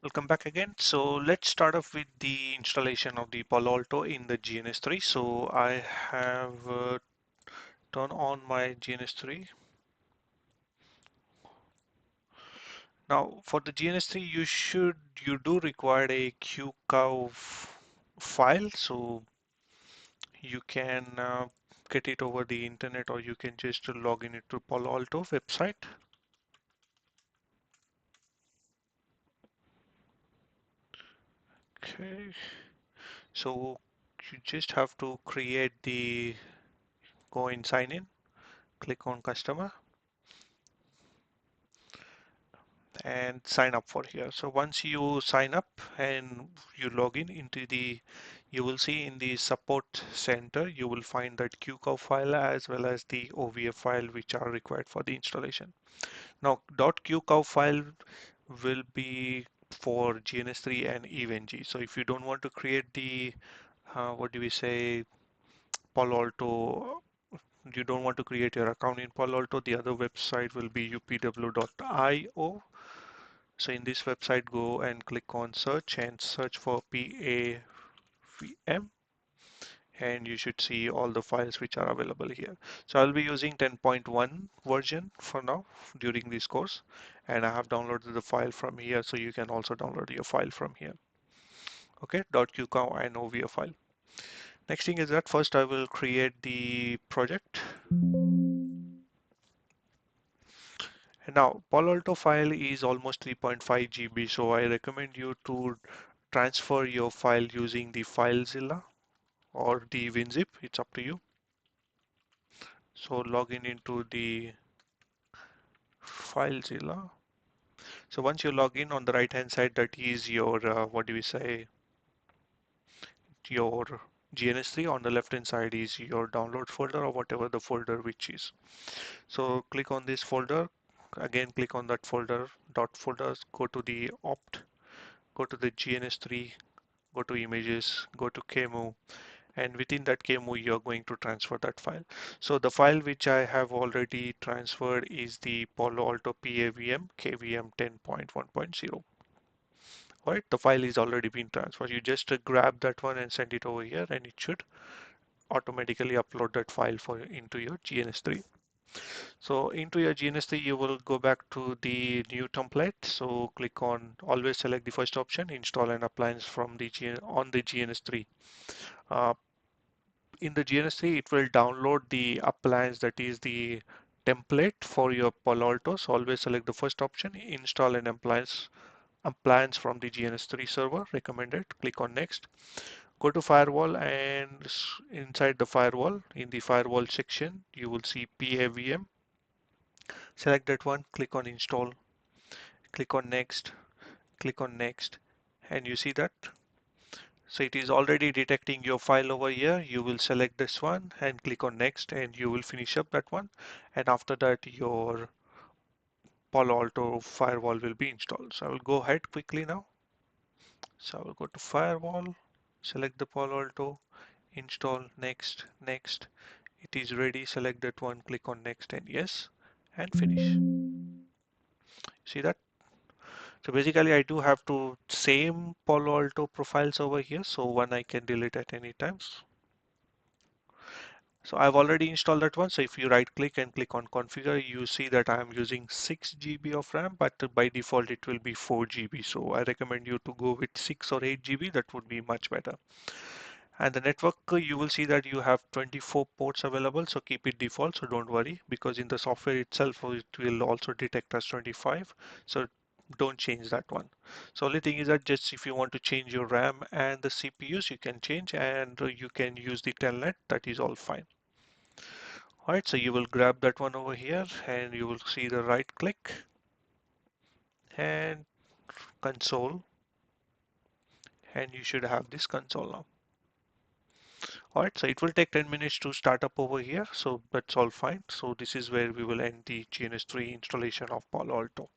Welcome back again. So let's start off with the installation of the Palo Alto in the GNS3. So I have turned on my GNS3. Now for the GNS3, you do require a QCOW file. So you can get it over the internet, or you can just log in it to Palo Alto website. Okay. So you just have to go and sign in, click on customer, and sign up for here. So once you sign up and you log in into you will see in the support center, you will find that QCOW file as well as the OVF file which are required for the installation. Now .qcow file will be for GNS3 and EVE-NG. So if you don't want to create the, what do we say, Palo Alto, you don't want to create your account in Palo Alto, the other website will be upw.io. So in this website, go and click on search and search for PAVM, and you should see all the files which are available here. So I'll be using 10.1 version for now during this course, and I have downloaded the file from here, so you can also download your file from here. Okay, .qcow and OVF file. Next thing is that first I will create the project. And now Palo Alto file is almost 3.5 GB, so I recommend you to transfer your file using the FileZilla or the WinZip. It's up to you. So log in into the FileZilla. So once you log in, on the right hand side, that is your what do we say, your GNS3. On the left hand side is your download folder or whatever the folder which is. So click on this folder. Again, click on that folder, dot folders, go to the opt, go to the GNS3, go to images, go to KMove, and within that KMove you're going to transfer that file. So the file which I have already transferred is the Palo Alto PAVM KVM 10.1.0. Alright, the file is already been transferred. You just grab that one and send it over here, and it should automatically upload that file into your GNS3. So into your GNS3, you will go back to the new template. So click on, always select the first option, install an appliance from on the GNS3. Uh, in the GNS3, it will download the appliance that is the template for your Palo Alto. So always select the first option, install an appliance from the GNS3 server, recommended. Click on next. Go to firewall, and inside the firewall, in the firewall section, you will see PAVM. Select that one, click on install, click on next, and you see that. So it is already detecting your file over here. You will select this one and click on next, and you will finish up that one. And after that, your Palo Alto firewall will be installed. So I will go ahead quickly now. So I will go to firewall, select the Palo Alto, install, next, next. It is ready. Select that one, click on next and yes, and finish. See that? So basically I do have two same Palo Alto profiles over here. So one I can delete at any time. So I've already installed that one. So if you right click and click on configure, you see that I'm using 6 GB of RAM, but by default it will be 4 GB. So I recommend you to go with 6 or 8 GB. That would be much better. And the network, you will see that you have 24 ports available. So keep it default. So don't worry, because in the software itself, it will also detect as 25. So don't change that one. So only thing is that just if you want to change your RAM and the CPUs, you can change, and you can use the telnet. That is all fine. Alright, so you will grab that one over here, and you will see the right click and console, and you should have this console now. Alright, so it will take 10 minutes to start up over here, so that's all fine. So this is where we will end the GNS3 installation of Palo Alto.